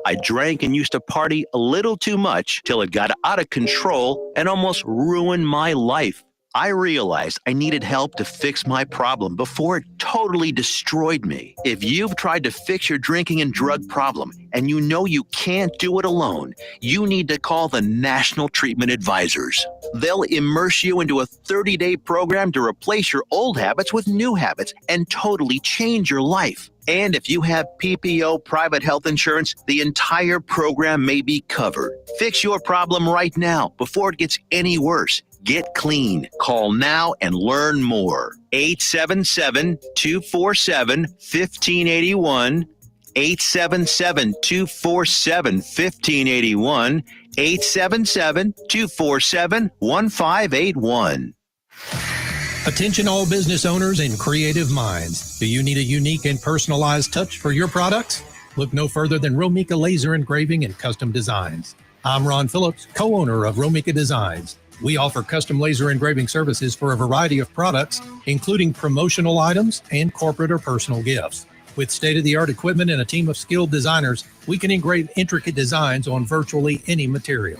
I drank and used to party a little too much till it got out of control and almost ruined my life. I realized I needed help to fix my problem before it totally destroyed me. If you've tried to fix your drinking and drug problem and you know you can't do it alone, you need to call the National Treatment Advisors. They'll immerse you into a 30-day program to replace your old habits with new habits and totally change your life. And if you have PPO private health insurance, the entire program may be covered. Fix your problem right now before it gets any worse. Get clean. Call now and learn more. 877-247-1581. 877-247-1581. 877-247-1581. Attention all business owners and creative minds. Do you need a unique and personalized touch for your products? Look no further than Romika Laser Engraving and Custom Designs. I'm Ron Phillips, co-owner of Romika Designs. We offer custom laser engraving services for a variety of products, including promotional items and corporate or personal gifts. With state-of-the-art equipment and a team of skilled designers, we can engrave intricate designs on virtually any material.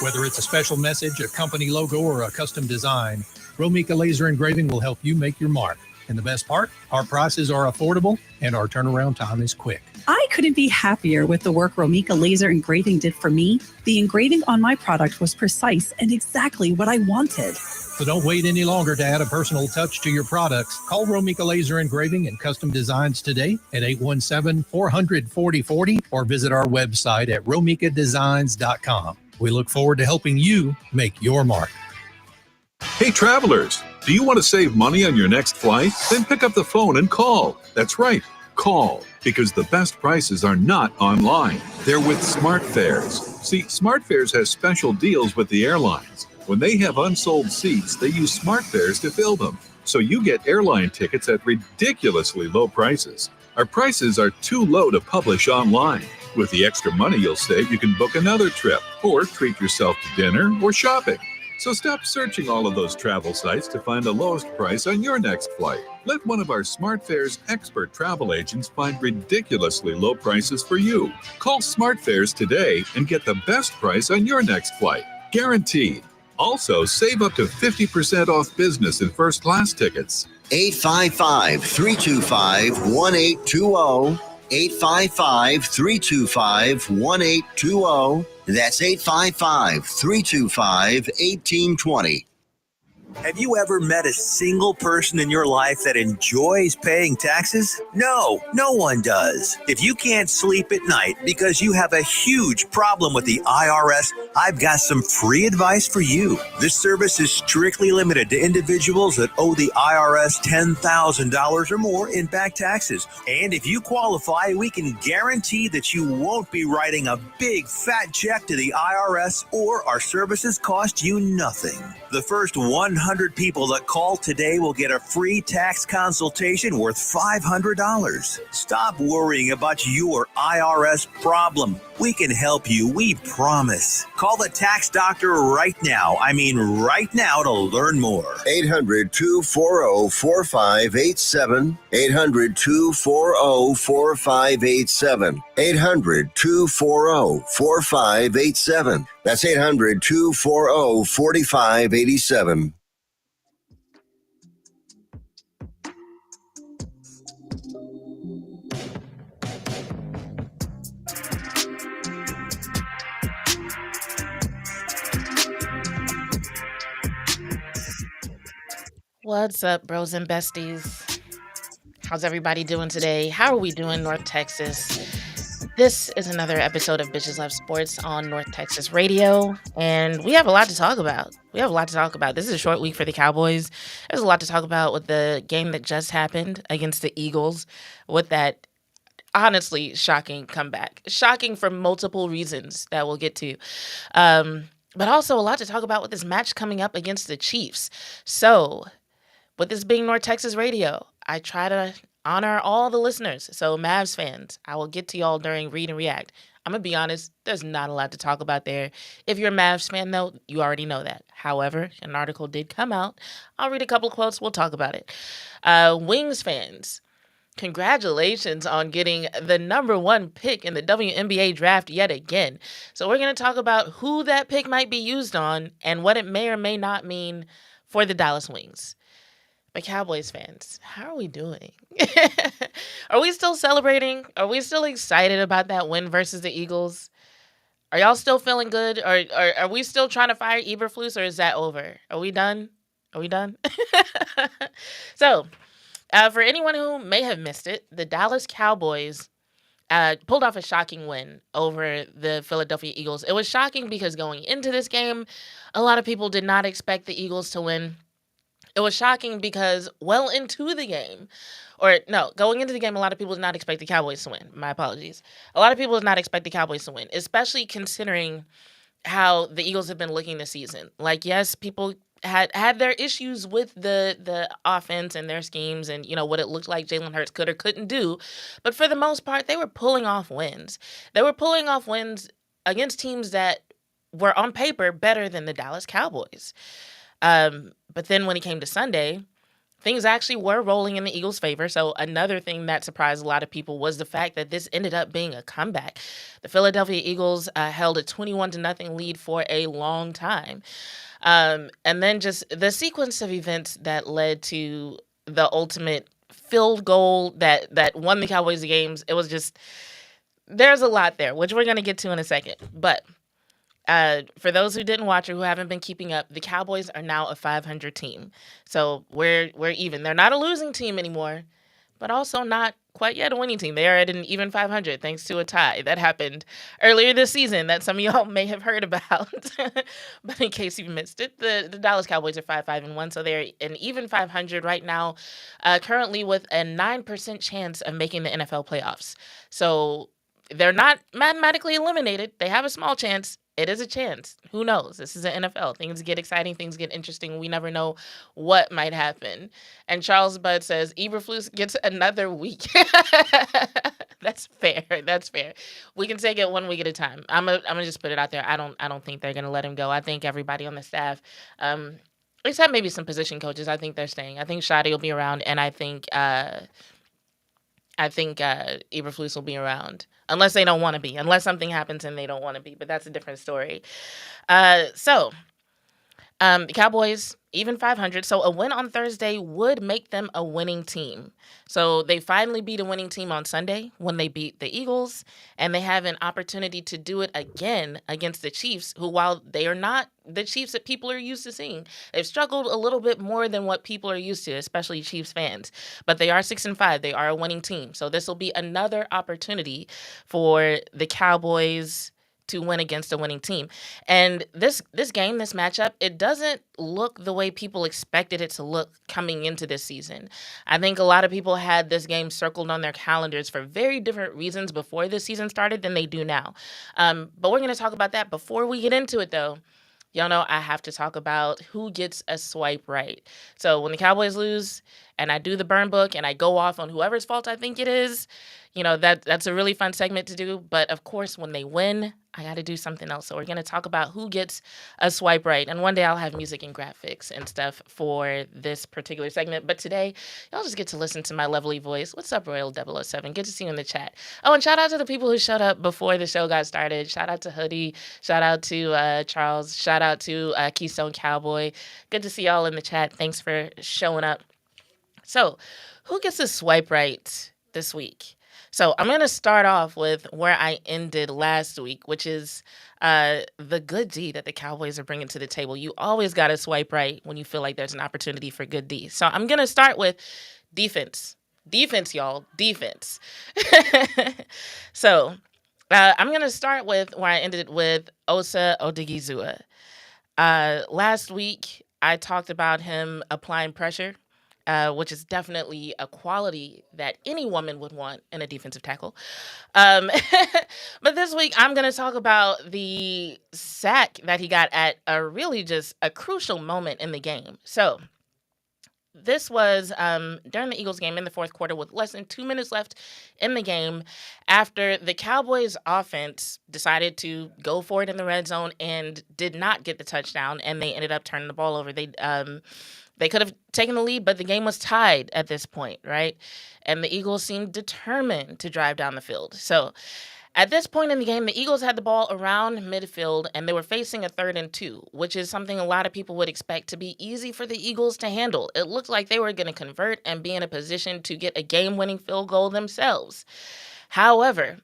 Whether it's a special message, a company logo, or a custom design, Romika Laser Engraving will help you make your mark. And the best part, our prices are affordable and our turnaround time is quick. I couldn't be happier with the work Romika Laser Engraving did for me. The engraving on my product was precise and exactly what I wanted. So don't wait any longer to add a personal touch to your products. Call Romika Laser Engraving and Custom Designs today at 817-400-4040 or visit our website at romikadesigns.com. We look forward to helping you make your mark. Hey travelers, do you want to save money on your next flight? Then pick up the phone and call. That's right, call, because the best prices are not online. They're with SmartFares. See, SmartFares has special deals with the airlines. When they have unsold seats, they use SmartFares to fill them. So you get airline tickets at ridiculously low prices. Our prices are too low to publish online. With the extra money you'll save, you can book another trip or treat yourself to dinner or shopping. So stop searching all of those travel sites to find the lowest price on your next flight. Let one of our SmartFares expert travel agents find ridiculously low prices for you. Call SmartFares today and get the best price on your next flight. Guaranteed. Also, save up to 50% off business and first class tickets. 855-325-1820. 855-325-1820. That's 855-325-1820. Have you ever met a single person in your life that enjoys paying taxes? No one does. If you can't sleep at night because you have a huge problem with the IRS, I've got some free advice for you. This service is strictly limited to individuals that owe the IRS $10,000 or more in back taxes. And if you qualify, we can guarantee that you won't be writing a big fat check to the IRS, or our services cost you nothing. The first 100 people that call today will get a free tax consultation worth $500. Stop worrying about your IRS problem. We can help you, we promise. Call the tax doctor right now. I mean right now to learn more. 800-240-4587. 800-240-4587. 800-240-4587. That's 800-240-4587. What's up, bros and besties? How's everybody doing today? How are we doing, North Texas? This is another episode of Bitches Love Sports on North Texas Radio, and we have a lot to talk about. This is a short week for the Cowboys. There's a lot to talk about with the game that just happened against the Eagles, with that honestly shocking comeback. Shocking for multiple reasons that we'll get to. But also a lot to talk about with this match coming up against the Chiefs. So, with this being North Texas Radio, I try to honor all the listeners. So, Mavs fans, I will get to y'all during Read and React. I'm going to be honest, there's not a lot to talk about there. If you're a Mavs fan, though, you already know that. However, an article did come out. I'll read a couple of quotes. We'll talk about it. Wings fans, Congratulations on getting the number one pick in the WNBA draft yet again. So, we're going to talk about who that pick might be used on and what it may or may not mean for the Dallas Wings. But, Cowboys fans, how are we doing? Are we still celebrating? Are we still excited about that win versus the Eagles? Are y'all still feeling good? Or are we still trying to fire Eberflus, or is that over? Are we done? Are we done? So, for anyone who may have missed it, the Dallas Cowboys pulled off a shocking win over the Philadelphia Eagles. It was shocking because going into this game, a lot of people did not expect the Eagles to win. It was shocking because well into the game, or no, going into the game, a lot of people did not expect the Cowboys to win. My apologies. A lot of people did not expect the Cowboys to win, especially considering how the Eagles have been looking this season. Like, yes, people had their issues with the offense and their schemes and, what it looked like Jalen Hurts could or couldn't do. But for the most part, they were pulling off wins. They were pulling off wins against teams that were on paper better than the Dallas Cowboys. But then when it came to Sunday, things actually were rolling in the Eagles' favor. So another thing that surprised a lot of people was the fact that this ended up being a comeback. The Philadelphia Eagles held a 21-0 lead for a long time. And then just the sequence of events that led to the ultimate field goal that won the Cowboys the games. It was just, there's a lot there, which we're going to get to in a second. But for those who didn't watch or who haven't been keeping up, the Cowboys are now a 500 team. So we're even. They're not a losing team anymore, but also not quite yet a winning team. They are at an even 500 thanks to a tie that happened earlier this season that some of y'all may have heard about. But in case you missed it, the Dallas Cowboys are 5-5-1, so they're an even 500 right now, currently with a 9% chance of making the NFL playoffs. So they're not mathematically eliminated. They have a small chance. It is a chance. Who knows? This is the NFL. Things get exciting. Things get interesting. We never know what might happen. And Charles Budd says, Eberflus gets another week. That's fair. That's fair. We can take it one week at a time. I'm gonna just put it out there. I don't think they're gonna let him go. I think everybody on the staff, except maybe some position coaches, I think they're staying. I think Shadi will be around, and I think Eberflus will be around. Unless they don't want to be. Unless something happens and they don't want to be. But that's a different story. So, the Cowboys, even 500. So, a win on Thursday would make them a winning team. So, they finally beat a winning team on Sunday when they beat the Eagles. And they have an opportunity to do it again against the Chiefs, who, while they are not the Chiefs that people are used to seeing, they've struggled a little bit more than what people are used to, especially Chiefs fans. But they are 6-5. They are a winning team. So, this will be another opportunity for the Cowboys to win against a winning team. And this game, this matchup, it doesn't look the way people expected it to look coming into this season. I think a lot of people had this game circled on their calendars for very different reasons before this season started than they do now. But we're going to talk about that. Before we get into it, though, y'all know I have to talk about who gets a swipe right. So when the Cowboys lose and I do the burn book and I go off on whoever's fault I think it is, that's a really fun segment to do. But of course, when they win, I got to do something else. So we're going to talk about who gets a swipe right. And one day I'll have music and graphics and stuff for this particular segment. But today, y'all just get to listen to my lovely voice. What's up, Royal 007? Good to see you in the chat. Oh, and shout out to the people who showed up before the show got started. Shout out to Hoodie. Shout out to Charles. Shout out to Keystone Cowboy. Good to see y'all in the chat. Thanks for showing up. So, who gets a swipe right this week? So I'm going to start off with where I ended last week, which is the good D that the Cowboys are bringing to the table. You always got to swipe right when you feel like there's an opportunity for good D. So I'm going to start with defense. Defense, y'all. Defense. So I'm going to start with where I ended with Osa Odigizua. Last week, I talked about him applying pressure, which is definitely a quality that any woman would want in a defensive tackle. But this week, I'm going to talk about the sack that he got at a really just a crucial moment in the game. So this was during the Eagles game in the fourth quarter with less than 2 minutes left in the game after the Cowboys offense decided to go for it in the red zone and did not get the touchdown, and they ended up turning the ball over. They could have taken the lead, but the game was tied at this point, right? And the Eagles seemed determined to drive down the field. So at this point in the game, the Eagles had the ball around midfield and they were facing a 3rd and 2, which is something a lot of people would expect to be easy for the Eagles to handle. It looked like they were going to convert and be in a position to get a game-winning field goal themselves. However,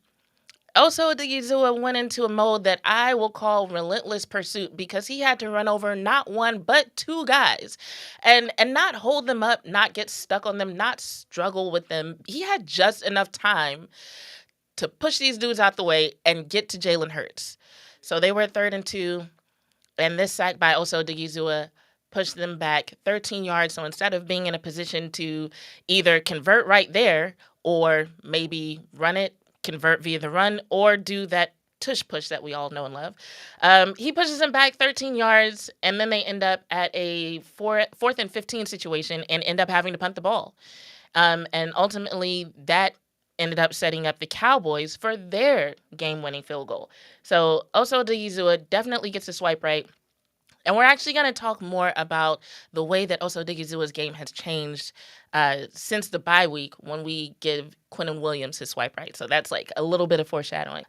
Oso Odighizuwa went into a mode that I will call relentless pursuit because he had to run over not one but 2 guys and not hold them up, not get stuck on them, not struggle with them. He had just enough time to push these dudes out the way and get to Jalen Hurts. So they were 3rd and 2, and this sack by Oso Odighizuwa pushed them back 13 yards. So instead of being in a position to either convert right there or maybe run it, convert via the run, or do that tush push that we all know and love, he pushes them back 13 yards, and then they end up at a 4th and 15 situation and end up having to punt the ball. And ultimately, that ended up setting up the Cowboys for their game-winning field goal. So Oso Odighizuwa definitely gets the swipe right. And we're actually going to talk more about the way that Oso Odighizuwa's game has changed since the bye week when we give Quinnen Williams his swipe right. So that's like a little bit of foreshadowing.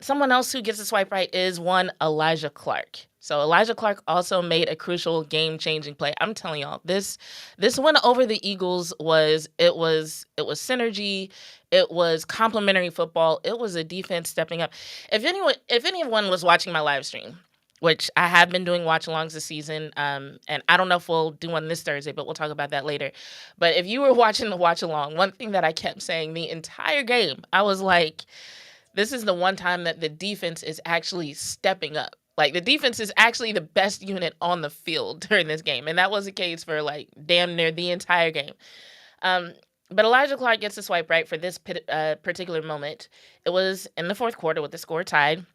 Someone else who gets the swipe right is one Elijah Clark. So Elijah Clark also made a crucial game-changing play. I'm telling y'all, this win over the Eagles was synergy. It was complementary football. It was a defense stepping up. If anyone was watching my live stream, which I have been doing watch-alongs this season, and I don't know if we'll do one this Thursday, but we'll talk about that later. But if you were watching the watch-along, one thing that I kept saying the entire game, I was like, this is the one time that the defense is actually stepping up. Like, the defense is actually the best unit on the field during this game, and that was the case for, like, damn near the entire game. But Elijah Clark gets the swipe right for this particular moment. It was in the 4th quarter with the score tied.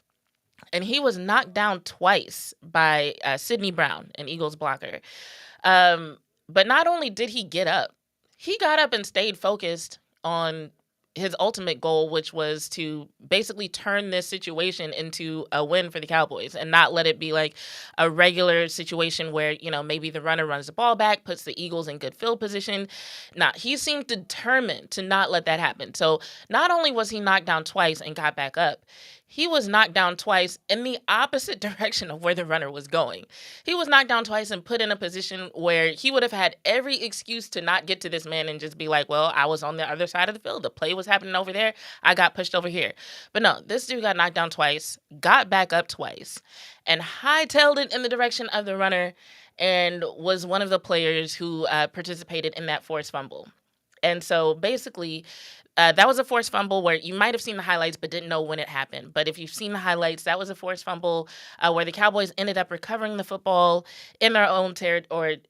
And he was knocked down twice by Sidney Brown, an Eagles blocker. But not only did he got up and stayed focused on his ultimate goal, which was to basically turn this situation into a win for the Cowboys and not let it be like a regular situation where, you know, maybe the runner runs the ball back, puts the Eagles in good field position. Nah, he seemed determined to not let that happen. So not only was he knocked down twice and got back up, he was knocked down twice in the opposite direction of where the runner was going. He was knocked down twice and put in a position where he would have had every excuse to not get to this man and just be like, well, I was on the other side of the field. The play was happening over there. I got pushed over here. But no, this dude got knocked down twice, got back up twice, and hightailed it in the direction of the runner and was one of the players who participated in that forced fumble. And so basically, that was a forced fumble where you might have seen the highlights but didn't know when it happened. But if you've seen the highlights, that was a forced fumble where the Cowboys ended up recovering the football in their own territory,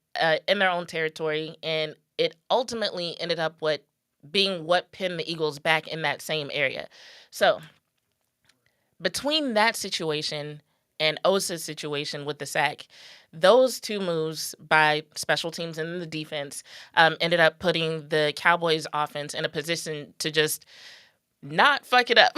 and it ultimately ended up being what pinned the Eagles back in that same area. So between that situation and Osa's situation with the sack, those two moves by special teams and the defense ended up putting the Cowboys offense in a position to just not fuck it up,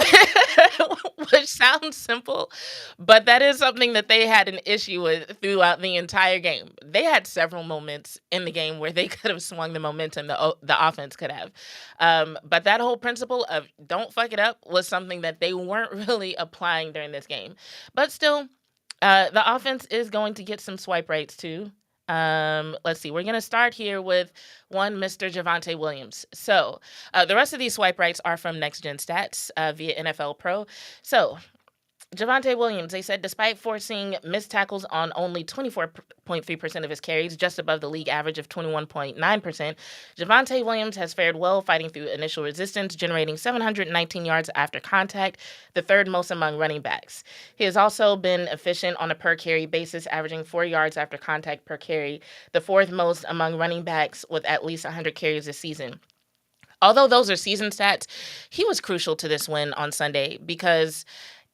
which sounds simple, but that is something that they had an issue with throughout the entire game. They had several moments in the game where they could have swung the momentum the offense could have. But that whole principle of don't fuck it up was something that they weren't really applying during this game. But still, the offense is going to get some swipe rates too. Let's see. We're going to start here with one Mr. Javonte Williams. So the rest of these swipe rights are from Next Gen Stats via NFL Pro. So Javonte Williams, they said, despite forcing missed tackles on only 24.3% of his carries, just above the league average of 21.9%, Javonte Williams has fared well fighting through initial resistance, generating 719 yards after contact, the 3rd most among running backs. He has also been efficient on a per-carry basis, averaging 4 yards after contact per carry, the 4th most among running backs with at least 100 carries this season. Although those are season stats, he was crucial to this win on Sunday because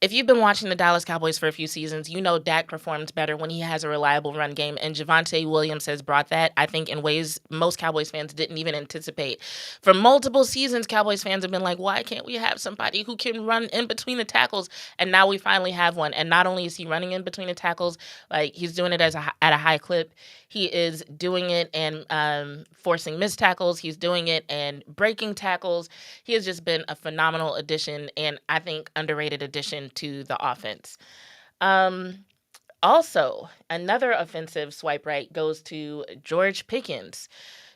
if you've been watching the Dallas Cowboys for a few seasons, you know Dak performs better when he has a reliable run game, and Javonte Williams has brought that, I think, in ways most Cowboys fans didn't even anticipate. For multiple seasons, Cowboys fans have been like, why can't we have somebody who can run in between the tackles? And now we finally have one. And not only is he running in between the tackles, like he's doing it at a high clip, he is doing it and forcing missed tackles. He's doing it and breaking tackles. He has just been a phenomenal addition, and I think underrated addition to the offense. Also, another offensive swipe right goes to George Pickens.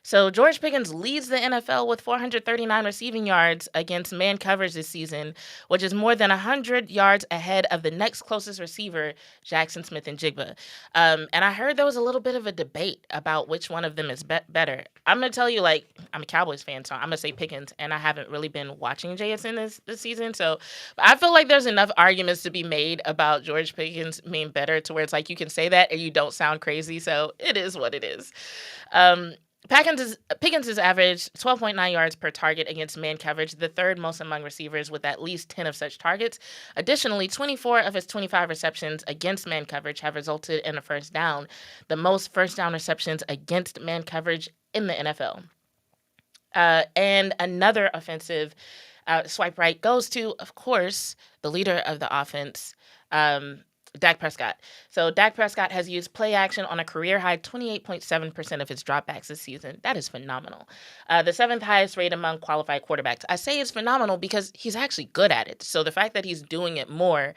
So George Pickens leads the NFL with 439 receiving yards against man coverage this season, which is more than 100 yards ahead of the next closest receiver, Jackson Smith-Njigba. And I heard there was a little bit of a debate about which one of them is better. I'm going to tell you, like, I'm a Cowboys fan, so I'm going to say Pickens, and I haven't really been watching JSN this season. So I feel like there's enough arguments to be made about George Pickens being better to where it's like you can say that and you don't sound crazy. So it is what it is. Pickens has averaged 12.9 yards per target against man coverage, the third most among receivers with at least 10 of such targets. Additionally, 24 of his 25 receptions against man coverage have resulted in a first down, the most first down receptions against man coverage in the NFL. And another offensive swipe right goes to, of course, the leader of the offense, Dak Prescott. So Dak Prescott has used play action on a career-high 28.7% of his dropbacks this season. That is phenomenal. The seventh highest rate among qualified quarterbacks. I say it's phenomenal because he's actually good at it. So the fact that he's doing it more,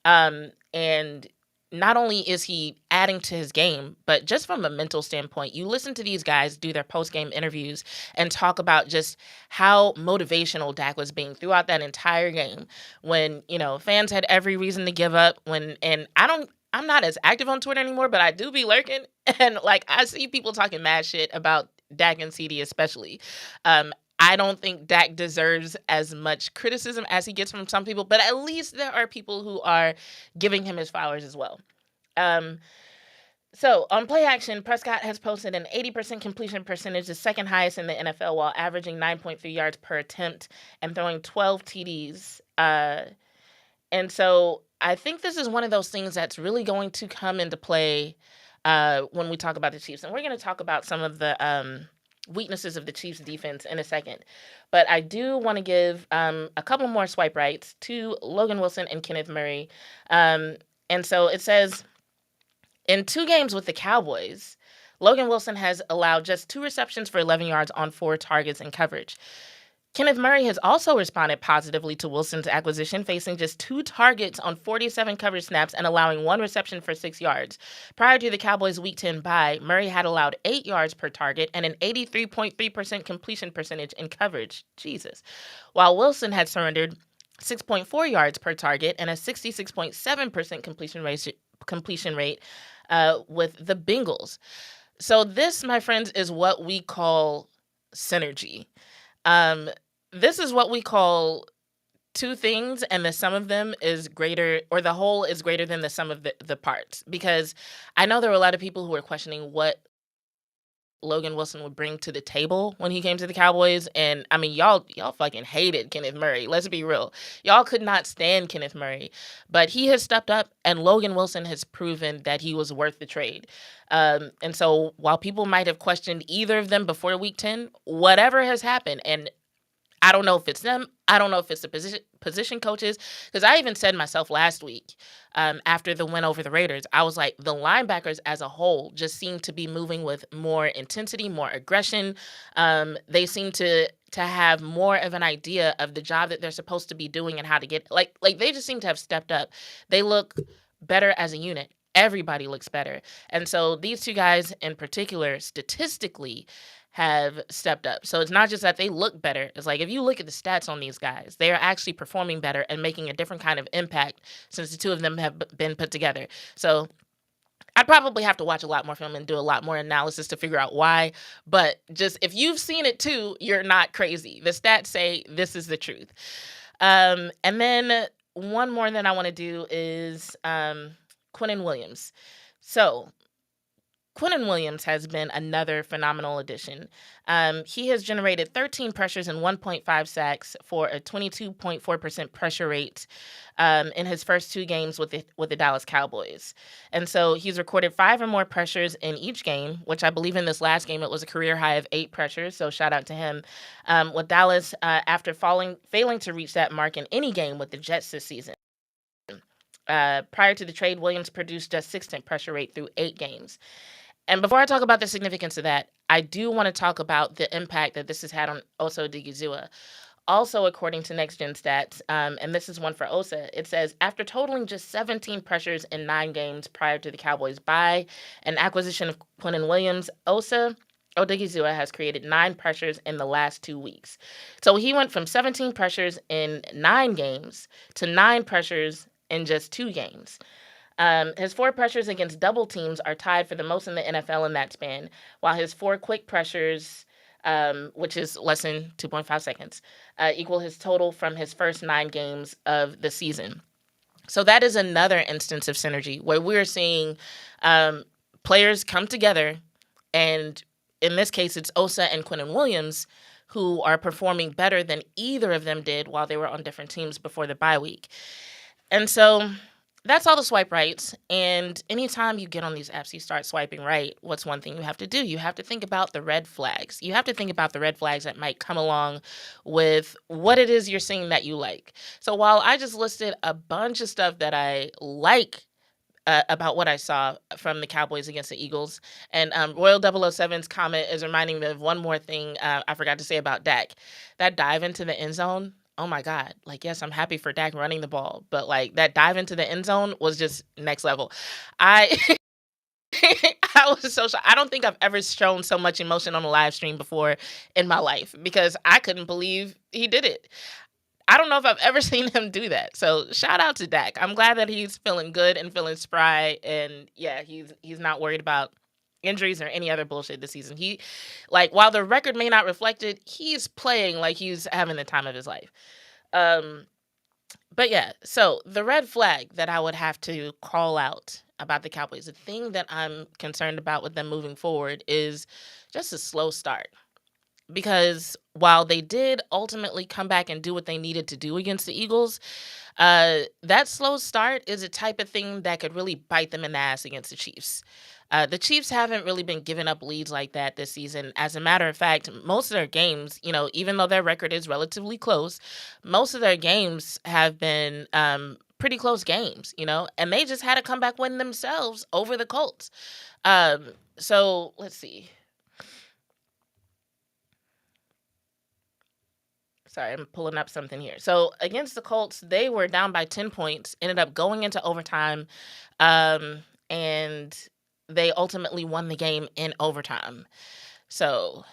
and not only is he adding to his game, but just from a mental standpoint, you listen to these guys do their post-game interviews and talk about just how motivational Dak was being throughout that entire game when, fans had every reason to give up and I'm not as active on Twitter anymore, but I do be lurking. And I see people talking mad shit about Dak and CD especially. I don't think Dak deserves as much criticism as he gets from some people, but at least there are people who are giving him his flowers as well. So on play action, Prescott has posted an 80% completion percentage, the second highest in the NFL, while averaging 9.3 yards per attempt and throwing 12 TDs. And so I think this is one of those things that's really going to come into play when we talk about the Chiefs. And we're going to talk about some of the weaknesses of the Chiefs defense in a second. But I do want to give a couple more swipe rights to Logan Wilson and Kenneth Murray. And so it says, in 2 games with the Cowboys, Logan Wilson has allowed just 2 receptions for 11 yards on 4 targets in coverage. Kenneth Murray has also responded positively to Wilson's acquisition, facing just 2 targets on 47 coverage snaps and allowing 1 reception for 6 yards. Prior to the Cowboys' Week 10 bye, Murray had allowed 8 yards per target and an 83.3% completion percentage in coverage. Jesus. While Wilson had surrendered 6.4 yards per target and a 66.7% completion rate with the Bengals. So this, my friends, is what we call synergy. This is what we call 2 things, and the sum of them is greater, or the whole is greater than the sum of the parts. Because I know there were a lot of people who were questioning what Logan Wilson would bring to the table when he came to the Cowboys. And I mean, y'all fucking hated Kenneth Murray. Let's be real. Y'all could not stand Kenneth Murray, but he has stepped up, and Logan Wilson has proven that he was worth the trade. And so while people might have questioned either of them before Week 10, whatever has happened, and I don't know if it's them. I don't know if it's the position coaches. Because I even said myself last week, after the win over the Raiders, I was like, the linebackers as a whole just seem to be moving with more intensity, more aggression. They seem to have more of an idea of the job that they're supposed to be doing and how to get like they just seem to have stepped up. They look better as a unit. Everybody looks better. And so these 2 guys in particular, statistically, have stepped up. So it's not just that they look better. It's like if you look at the stats on these guys, they are actually performing better and making a different kind of impact since the 2 of them have been put together. So I'd probably have to watch a lot more film and do a lot more analysis to figure out why. But just if you've seen it too, you're not crazy. The stats say this is the truth. And then one more that I want to do is Quinnen Williams. So Quinnen Williams has been another phenomenal addition. He has generated 13 pressures and 1.5 sacks for a 22.4% pressure rate in his first 2 games with the Dallas Cowboys. And so he's recorded 5 or more pressures in each game, which I believe in this last game it was a career high of 8 pressures. So shout out to him. With Dallas, after failing to reach that mark in any game with the Jets this season. Prior to the trade, Williams produced a 6th pressure rate through 8 games. And before I talk about the significance of that, I do want to talk about the impact that this has had on Osa Odigizua. Also, according to Next Gen Stats, and this is one for Osa, it says, after totaling just 17 pressures in 9 games prior to the Cowboys' bye and acquisition of Quinnen Williams, Osa Odigizua has created 9 pressures in the last 2 weeks. So he went from 17 pressures in 9 games to 9 pressures in just 2 games. His 4 pressures against double teams are tied for the most in the NFL in that span, while his 4 quick pressures, which is less than 2.5 seconds, equal his total from his first 9 games of the season. So that is another instance of synergy where we're seeing players come together, and in this case, it's Osa and Quinnen Williams who are performing better than either of them did while they were on different teams before the bye week. And so that's all the swipe rights. And anytime you get on these apps, you start swiping right, what's one thing you have to do? You have to think about the red flags. You have to think about the red flags that might come along with what it is you're seeing that you like. So while I just listed a bunch of stuff that I like about what I saw from the Cowboys against the Eagles, and Royal 007's comment is reminding me of one more thing I forgot to say about Dak. That dive into the end zone. Oh my God. Like, yes, I'm happy for Dak running the ball, but like that dive into the end zone was just next level. I I was so shocked. I don't think I've ever shown so much emotion on a live stream before in my life because I couldn't believe he did it. I don't know if I've ever seen him do that. So shout out to Dak. I'm glad that he's feeling good and feeling spry. And yeah, he's not worried about injuries or any other bullshit this season. He, like, while the record may not reflect it, he's playing like he's having the time of his life. But yeah, so the red flag that I would have to call out about the Cowboys, the thing that I'm concerned about with them moving forward is just a slow start. Because while they did ultimately come back and do what they needed to do against the Eagles, that slow start is a type of thing that could really bite them in the ass against the Chiefs. The Chiefs haven't really been giving up leads like that this season. As a matter of fact, most of their games, even though their record is relatively close, most of their games have been pretty close games, and they just had a comeback win themselves over the Colts. So let's see. Sorry, I'm pulling up something here. So against the Colts, they were down by 10 points, ended up going into overtime, and they ultimately won the game in overtime. So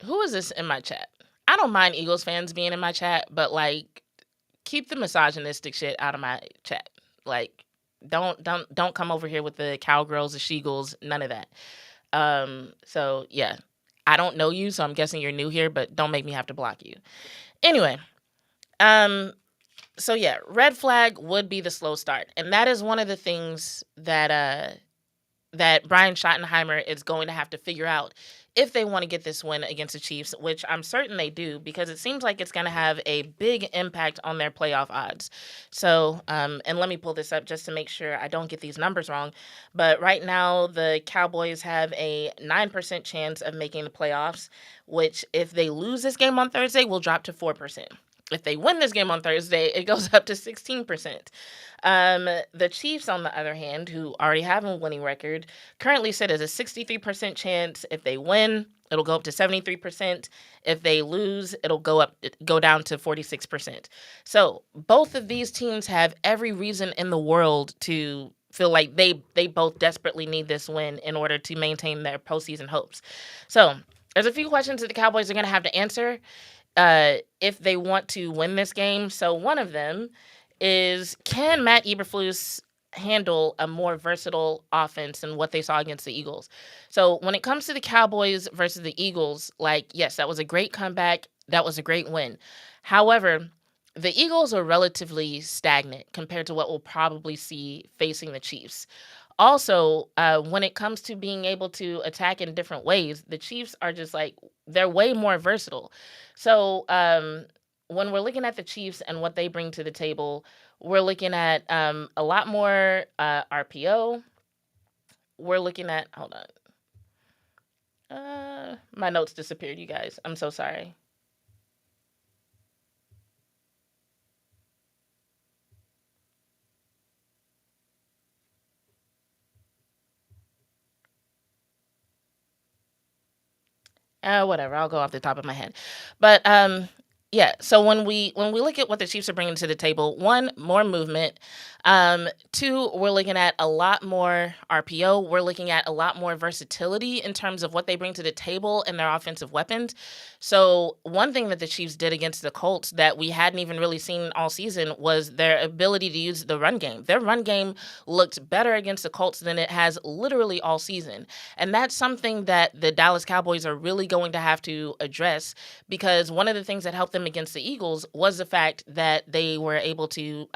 who is this in my chat? I don't mind Eagles fans being in my chat, but like, keep the misogynistic shit out of my chat. Like, don't come over here with the cowgirls, the she-girls, none of that. So yeah. I don't know you, so I'm guessing you're new here, but don't make me have to block you. Anyway, so yeah, red flag would be the slow start. And that is one of the things that that Brian Schottenheimer is going to have to figure out if they want to get this win against the Chiefs, which I'm certain they do, because it seems like it's going to have a big impact on their playoff odds. So, and let me pull this up just to make sure I don't get these numbers wrong. But right now, the Cowboys have a 9% chance of making the playoffs, which if they lose this game on Thursday, will drop to 4%. If they win this game on Thursday, it goes up to 16%. The Chiefs, on the other hand, who already have a winning record, currently sit as a 63% chance. If they win, it'll go up to 73%. If they lose, it'll go down to 46%. So both of these teams have every reason in the world to feel like they both desperately need this win in order to maintain their postseason hopes. So there's a few questions that the Cowboys are going to have to answer if they want to win this game. So one of them is, can Matt Eberflus handle a more versatile offense than what they saw against the Eagles? So when it comes to the Cowboys versus the Eagles, like, yes, that was a great comeback. That was a great win. However, the Eagles are relatively stagnant compared to what we'll probably see facing the Chiefs. Also, when it comes to being able to attack in different ways, the Chiefs are just like, they're way more versatile. So when we're looking at the Chiefs and what they bring to the table, we're looking at a lot more RPO. We're looking at, hold on. My notes disappeared, you guys. I'm so sorry. Whatever. I'll go off the top of my head. But yeah. So when we look at what the Chiefs are bringing to the table, one, more movement. Two, we're looking at a lot more RPO. We're looking at a lot more versatility in terms of what they bring to the table and their offensive weapons. So one thing that the Chiefs did against the Colts that we hadn't even really seen all season was their ability to use the run game. Their run game looked better against the Colts than it has literally all season. And that's something that the Dallas Cowboys are really going to have to address, because one of the things that helped them against the Eagles was the fact that they were able to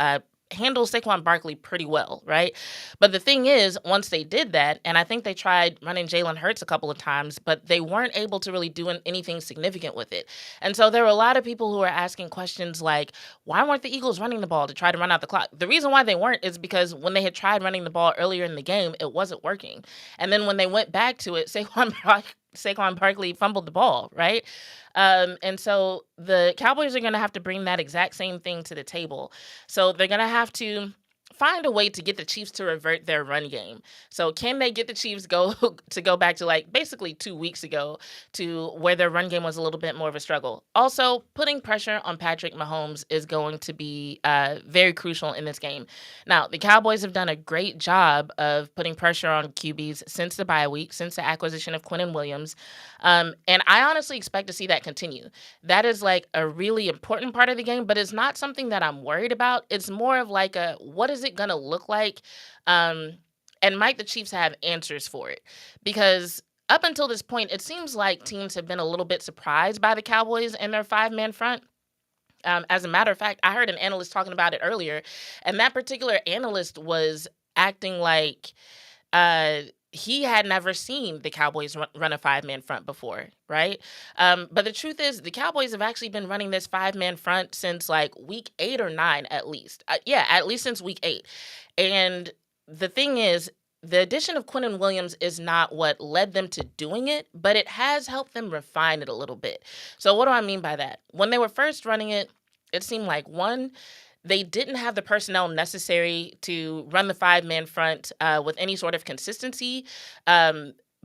handle Saquon Barkley pretty well, right? But the thing is, once they did that, and I think they tried running Jalen Hurts a couple of times, but they weren't able to really do anything significant with it. And so there were a lot of people who were asking questions like, why weren't the Eagles running the ball to try to run out the clock? The reason why they weren't is because when they had tried running the ball earlier in the game, it wasn't working. And then when they went back to it, Saquon Barkley fumbled the ball, right? And so the Cowboys are going to have to bring that exact same thing to the table. So they're going to have to find a way to get the Chiefs to revert their run game. So can they get the Chiefs go back to like basically 2 weeks ago to where their run game was a little bit more of a struggle? Also, putting pressure on Patrick Mahomes is going to be very crucial in this game. Now, the Cowboys have done a great job of putting pressure on QBs since the bye week, since the acquisition of Quinnen Williams. And I honestly expect to see that continue. That is like a really important part of the game, but it's not something that I'm worried about. It's more of like what is it going to look like? And might the Chiefs have answers for it? Because up until this point, it seems like teams have been a little bit surprised by the Cowboys and their five-man front. As a matter of fact, I heard an analyst talking about it earlier, and that particular analyst was acting like he had never seen the Cowboys run a five-man front before, right? But the truth is, the Cowboys have actually been running this five-man front since like week 8 or 9 at least. Yeah, at least since week 8. And the thing is, the addition of Quinnen Williams is not what led them to doing it, but it has helped them refine it a little bit. So what do I mean by that? When they were first running it, it seemed like, one, they didn't have the personnel necessary to run the five-man front with any sort of consistency,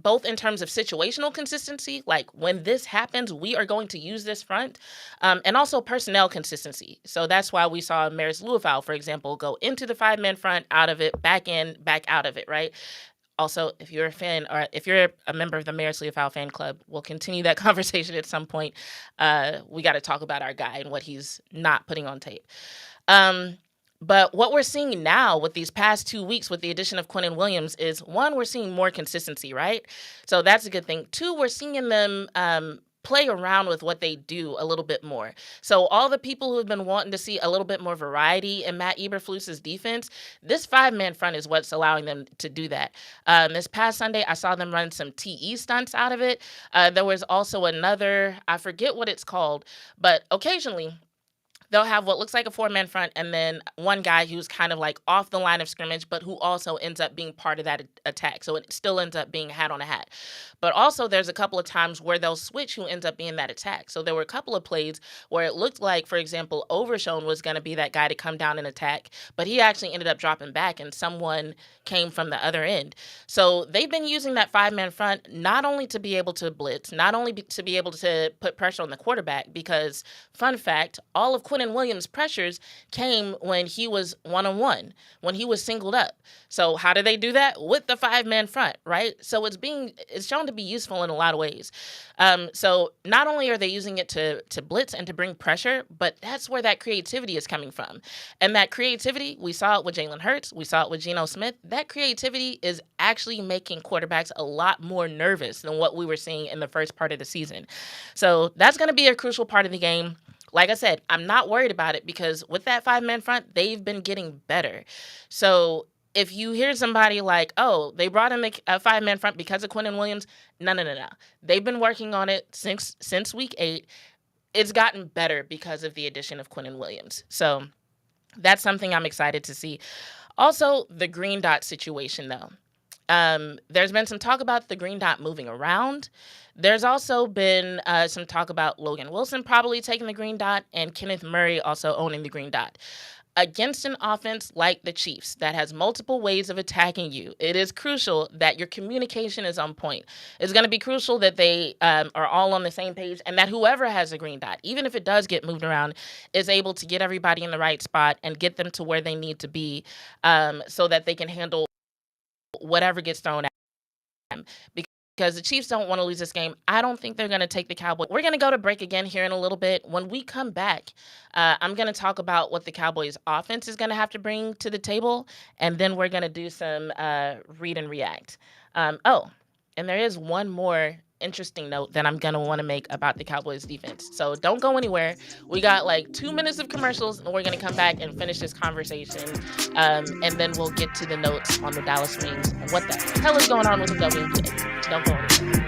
both in terms of situational consistency, like when this happens, we are going to use this front, and also personnel consistency. So that's why we saw Maris Luafau, for example, go into the five-man front, out of it, back in, back out of it, right? Also, if you're a fan or if you're a member of the Maris Leofau fan club, we'll continue that conversation at some point. We got to talk about our guy and what he's not putting on tape. But what we're seeing now with these past 2 weeks with the addition of Quinnen Williams is, one, we're seeing more consistency, right? So that's a good thing. Two, we're seeing them play around with what they do a little bit more. So all the people who have been wanting to see a little bit more variety in Matt Eberflus's defense, this five-man front is what's allowing them to do that. This past Sunday, I saw them run some TE stunts out of it. There was also another, I forget what it's called, but occasionally they'll have what looks like a four-man front and then one guy who's kind of like off the line of scrimmage, but who also ends up being part of that attack. So it still ends up being hat on a hat. But also there's a couple of times where they'll switch who ends up being that attack. So there were a couple of plays where it looked like, for example, Overshown was going to be that guy to come down and attack, but he actually ended up dropping back and someone came from the other end. So they've been using that five-man front not only to be able to blitz, not only to be able to put pressure on the quarterback, because, fun fact, all of Quinnen Williams' pressures came when he was one-on-one, when he was singled up. So how do they do that? With the five-man front, right? So it's shown to be useful in a lot of ways. So not only are they using it to blitz and to bring pressure, but that's where that creativity is coming from. And that creativity, we saw it with Jalen Hurts, we saw it with Geno Smith. That creativity is actually making quarterbacks a lot more nervous than what we were seeing in the first part of the season. So that's going to be a crucial part of the game. Like I said, I'm not worried about it because with that five-man front, they've been getting better. So if you hear somebody like, oh, they brought in a 5-man front because of Quinnen Williams, no. They've been working on it since week 8. It's gotten better because of the addition of Quinnen Williams. So that's something I'm excited to see. Also, the green dot situation, though. There's been some talk about the green dot moving around. There's also been some talk about Logan Wilson probably taking the green dot and Kenneth Murray also owning the green dot. Against an offense like the Chiefs that has multiple ways of attacking you, it is crucial that your communication is on point. It's going to be crucial that they are all on the same page and that whoever has a green dot, even if it does get moved around, is able to get everybody in the right spot and get them to where they need to be so that they can handle whatever gets thrown at them. Because the Chiefs don't want to lose this game. I don't think they're going to take the Cowboys. We're going to go to break again here in a little bit. When we come back, I'm going to talk about what the Cowboys offense is going to have to bring to the table, and then we're going to do some read and react. And there is one more interesting note that I'm going to want to make about the Cowboys defense. So don't go anywhere. We got like 2 minutes of commercials, and we're going to come back and finish this conversation. And then we'll get to the notes on the Dallas Wings and what the hell is going on with the WNBA. Don't go anywhere.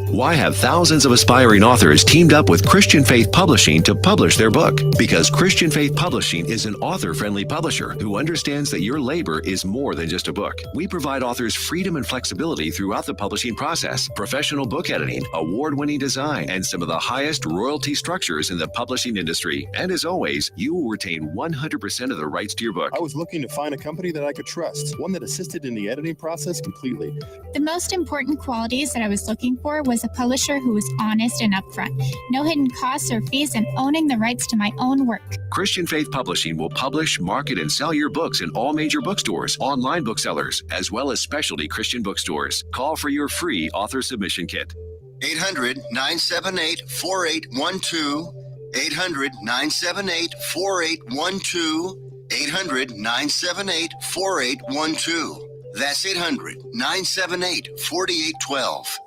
Why have thousands of aspiring authors teamed up with Christian Faith Publishing to publish their book? Because Christian Faith Publishing is an author-friendly publisher who understands that your labor is more than just a book. We provide authors freedom and flexibility throughout the publishing process, professional book editing, award-winning design, and some of the highest royalty structures in the publishing industry. And as always, you will retain 100% of the rights to your book. I was looking to find a company that I could trust, one that assisted in the editing process completely. The most important qualities that I was looking for was a publisher who was honest and upfront, no hidden costs or fees, and owning the rights to my own work. Christian Faith Publishing will publish, market, and sell your books in all major bookstores, online booksellers, as well as specialty Christian bookstores. Call for your free author submission kit. 800-978-4812. 800-978-4812. 800-978-4812. That's 800-978-4812.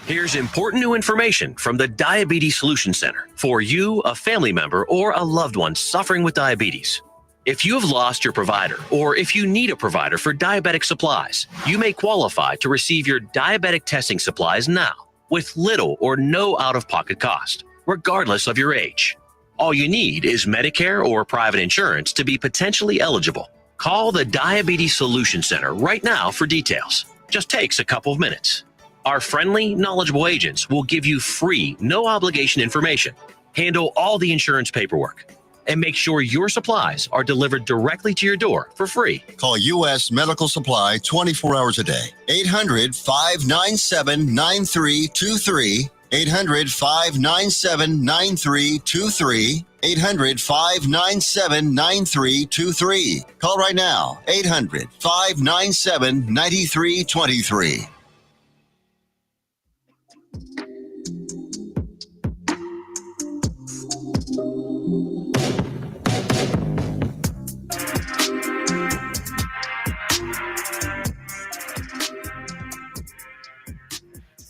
Here's important new information from the Diabetes Solution Center for you, a family member, or a loved one suffering with diabetes. If you have lost your provider, or if you need a provider for diabetic supplies, you may qualify to receive your diabetic testing supplies now with little or no out-of-pocket cost, regardless of your age. All you need is Medicare or private insurance to be potentially eligible. Call the Diabetes Solution Center right now for details. Just takes a couple of minutes. Our friendly, knowledgeable agents will give you free, no-obligation information, handle all the insurance paperwork, and make sure your supplies are delivered directly to your door for free. Call U.S. Medical Supply 24 hours a day. 800-597-9323. 800-597-9323. 800-597-9323. Call right now. 800-597-9323.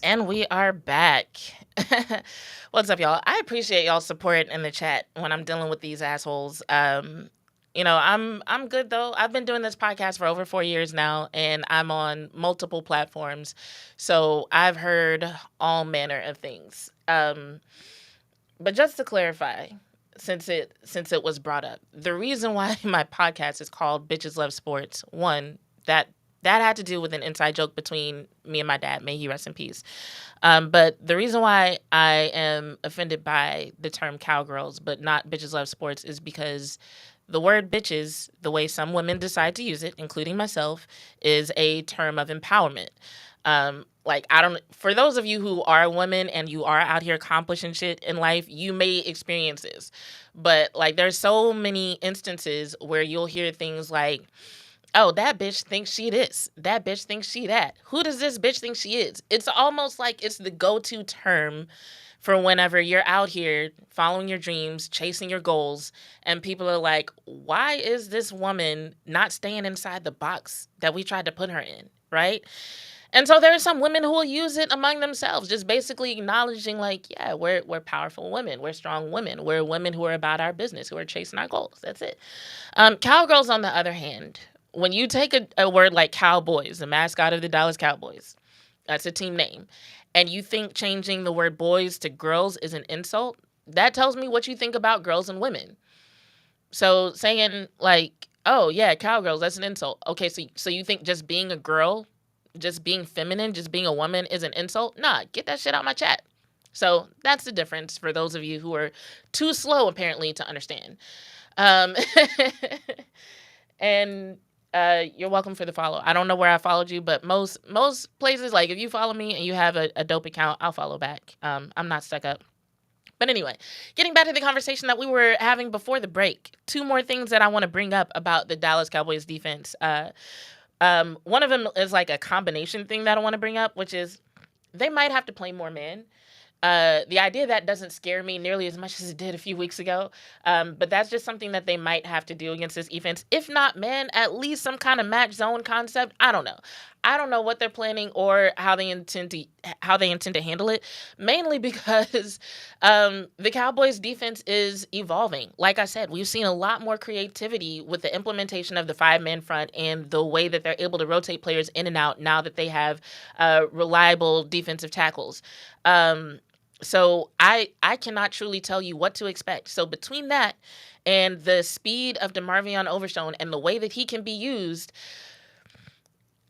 And we are back. What's up, y'all? I appreciate y'all's support in the chat when I'm dealing with these assholes. I'm good though. I've been doing this podcast for over 4 years now, and I'm on multiple platforms, so I've heard all manner of things. But just to clarify, since it was brought up, the reason why my podcast is called Bitches Love Sports, one, that had to do with an inside joke between me and my dad. May he rest in peace. But the reason why I am offended by the term cowgirls, but not bitches love sports, is because the word bitches, the way some women decide to use it, including myself, is a term of empowerment. For those of you who are women and you are out here accomplishing shit in life, you may experience this. But there's so many instances where you'll hear things like, oh, that bitch thinks she this. That bitch thinks she that. Who does this bitch think she is? It's almost like it's the go-to term for whenever you're out here following your dreams, chasing your goals, and people are like, why is this woman not staying inside the box that we tried to put her in, right? And so there are some women who will use it among themselves, just basically acknowledging, like, yeah, we're powerful women, we're strong women, we're women who are about our business, who are chasing our goals. That's it. Cowgirls, on the other hand, when you take a word like Cowboys, the mascot of the Dallas Cowboys, that's a team name, and you think changing the word boys to girls is an insult, that tells me what you think about girls and women. So saying, like, oh, yeah, cowgirls, that's an insult. Okay, so you think just being a girl, just being feminine, just being a woman is an insult? Nah, get that shit out my chat. So that's the difference for those of you who are too slow, apparently, to understand. Um, and you're welcome for the follow. I don't know where I followed you, but most places, like if you follow me and you have a dope account, I'll follow back. I'm not stuck up. But anyway, getting back to the conversation that we were having before the break, two more things that I want to bring up about the Dallas Cowboys defense. One of them is like a combination thing that I want to bring up, which is they might have to play more men. The idea of that doesn't scare me nearly as much as it did a few weeks ago. But that's just something that they might have to do against this defense. If not, man, at least some kind of match zone concept. I don't know. I don't know what they're planning or how they intend to handle it. Mainly because the Cowboys defense is evolving. Like I said, we've seen a lot more creativity with the implementation of the 5-man front and the way that they're able to rotate players in and out now that they have reliable defensive tackles. So I cannot truly tell you what to expect. So between that and the speed of DeMarvion Overshown and the way that he can be used,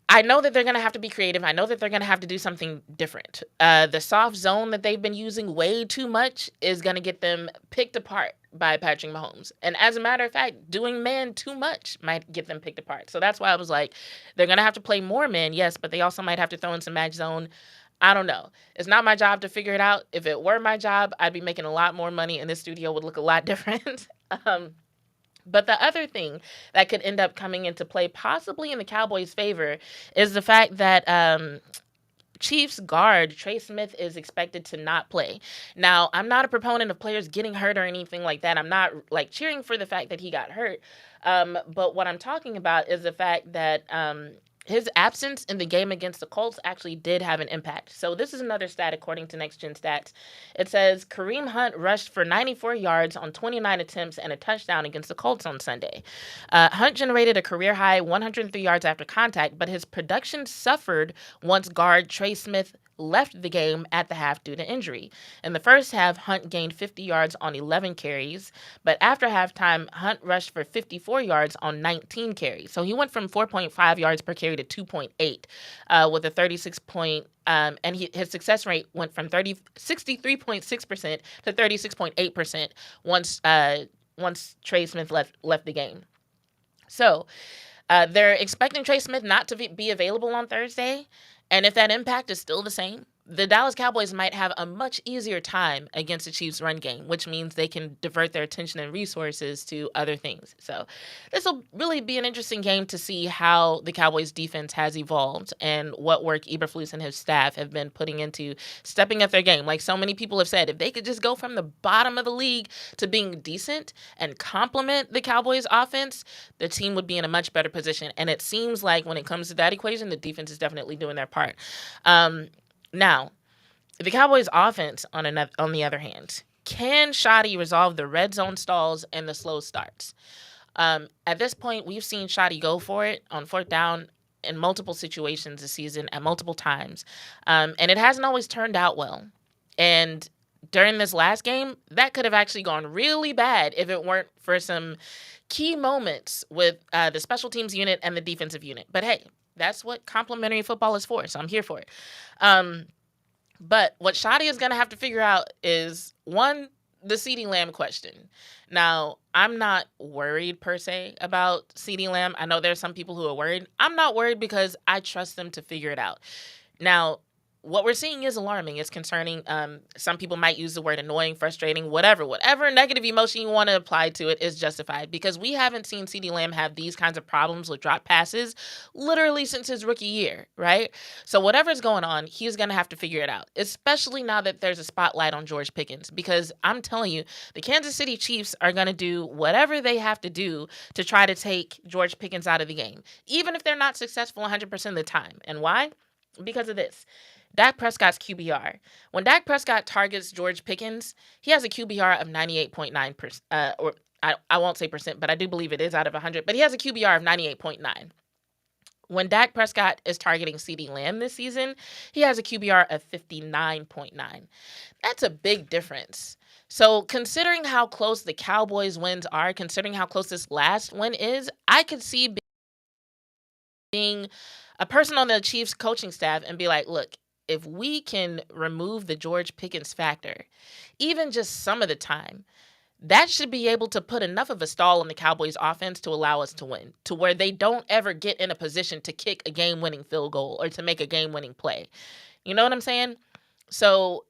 I know that they're going to have to be creative. I know that they're going to have to do something different. The soft zone that they've been using way too much is going to get them picked apart by Patrick Mahomes. And as a matter of fact, doing man too much might get them picked apart. So that's why I was like, they're going to have to play more man, yes, but they also might have to throw in some match zone. I don't know. It's not my job to figure it out. If it were my job, I'd be making a lot more money and this studio would look a lot different. But the other thing that could end up coming into play, possibly in the Cowboys' favor, is the fact that Chiefs guard Trey Smith is expected to not play. Now, I'm not a proponent of players getting hurt or anything like that. I'm not like cheering for the fact that he got hurt. But what I'm talking about is the fact that his absence in the game against the Colts actually did have an impact. So this is another stat according to Next Gen Stats. It says Kareem Hunt rushed for 94 yards on 29 attempts and a touchdown against the Colts on Sunday. Hunt generated a career-high 103 yards after contact, but his production suffered once guard Trey Smith left the game at the half due to injury. In the first half, Hunt gained 50 yards on 11 carries, but after halftime, Hunt rushed for 54 yards on 19 carries. So he went from 4.5 yards per carry to 2.8 with a 36 point, and his success rate went from 63.6% to 36.8% once Trey Smith left the game. So they're expecting Trey Smith not to be available on Thursday. And if that impact is still the same, the Dallas Cowboys might have a much easier time against the Chiefs' run game, which means they can divert their attention and resources to other things. So this will really be an interesting game to see how the Cowboys' defense has evolved and what work Eberflus and his staff have been putting into stepping up their game. Like so many people have said, if they could just go from the bottom of the league to being decent and complement the Cowboys' offense, the team would be in a much better position. And it seems like when it comes to that equation, the defense is definitely doing their part. Now, the Cowboys' offense, on the other hand, can Shoddy resolve the red zone stalls and the slow starts? At this point, we've seen Shoddy go for it on fourth down in multiple situations this season at multiple times, and it hasn't always turned out well. And during this last game, that could have actually gone really bad if it weren't for some key moments with the special teams unit and the defensive unit. But hey, that's what complimentary football is for, so I'm here for it. But what Shoddy is going to have to figure out is, one, the CeeDee Lamb question. Now, I'm not worried per se about CeeDee Lamb. I know there's some people who are worried. I'm not worried because I trust them to figure it out. Now, what we're seeing is alarming. It's concerning. Some people might use the word annoying, frustrating, whatever negative emotion you want to apply to it is justified, because we haven't seen CeeDee Lamb have these kinds of problems with drop passes literally since his rookie year, right? So whatever's going on, he's going to have to figure it out, especially now that there's a spotlight on George Pickens, because I'm telling you, the Kansas City Chiefs are going to do whatever they have to do to try to take George Pickens out of the game, even if they're not successful 100% of the time. And why? Because of this. Dak Prescott's QBR. When Dak Prescott targets George Pickens, he has a QBR of 98.9%, or I won't say percent, but I do believe it is out of 100, but he has a QBR of 98.9. When Dak Prescott is targeting CeeDee Lamb this season, he has a QBR of 59.9. That's a big difference. So considering how close the Cowboys wins are, considering how close this last win is, I could see being a person on the Chiefs coaching staff and be like, look, if we can remove the George Pickens factor, even just some of the time, that should be able to put enough of a stall on the Cowboys offense to allow us to win, to where they don't ever get in a position to kick a game-winning field goal or to make a game-winning play. You know what I'm saying? So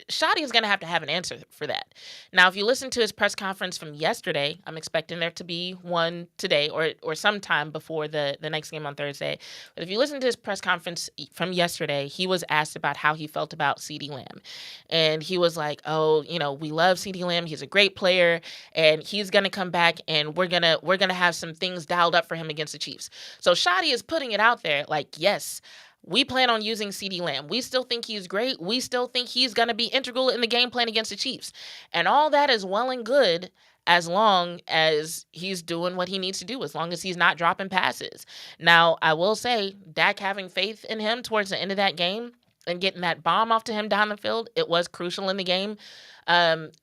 Shoddy is going to have an answer for that. Now, if you listen to his press conference from yesterday, I'm expecting there to be one today or sometime before the next game on Thursday. But if you listen to his press conference from yesterday, he was asked about how he felt about CeeDee Lamb. And he was like, oh, we love CeeDee Lamb. He's a great player, and he's going to come back, and we're going to have some things dialed up for him against the Chiefs. So Shoddy is putting it out there like, yes, we plan on using CeeDee Lamb. We still think he's great. We still think he's going to be integral in the game plan against the Chiefs. And all that is well and good as long as he's doing what he needs to do, as long as he's not dropping passes. Now, I will say, Dak having faith in him towards the end of that game and getting that bomb off to him down the field, it was crucial in the game.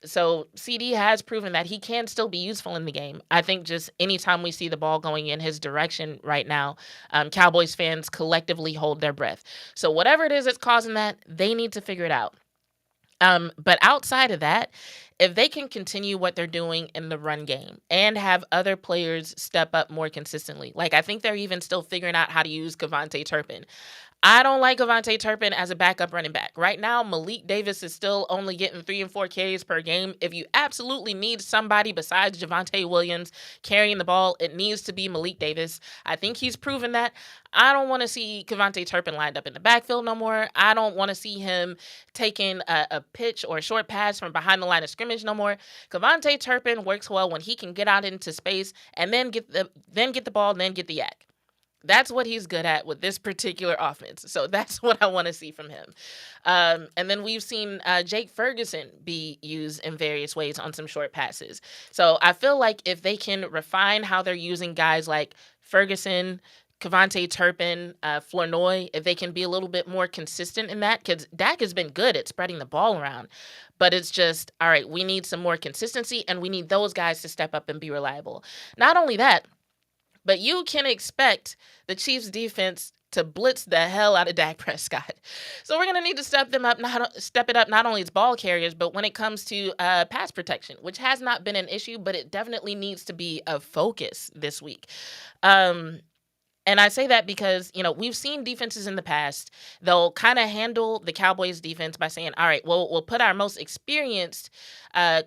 So CD has proven that he can still be useful in the game. I think just anytime we see the ball going in his direction right now, Cowboys fans collectively hold their breath. So whatever it is that's causing that, they need to figure it out. But outside of that, if they can continue what they're doing in the run game and have other players step up more consistently, like I think they're even still figuring out how to use Kevontae Turpin. I don't like Kevontae Turpin as a backup running back. Right now, Malik Davis is still only getting 3 and 4 carries per game. If you absolutely need somebody besides Javonte Williams carrying the ball, it needs to be Malik Davis. I think he's proven that. I don't want to see Kevontae Turpin lined up in the backfield no more. I don't want to see him taking a pitch or a short pass from behind the line of scrimmage no more. Kevontae Turpin works well when he can get out into space and then get the ball and then get the yak. That's what he's good at with this particular offense. So that's what I want to see from him. And then we've seen Jake Ferguson be used in various ways on some short passes. So I feel like if they can refine how they're using guys like Ferguson, Kevontae Turpin, Flournoy, if they can be a little bit more consistent in that, because Dak has been good at spreading the ball around. But it's just, all right, we need some more consistency, and we need those guys to step up and be reliable. Not only that, but you can expect the Chiefs defense to blitz the hell out of Dak Prescott. So we're going to need to step it up, not only as ball carriers, but when it comes to pass protection, which has not been an issue, but it definitely needs to be a focus this week. And I say that because, we've seen defenses in the past, they'll kind of handle the Cowboys defense by saying, all right, well, we'll put our most experienced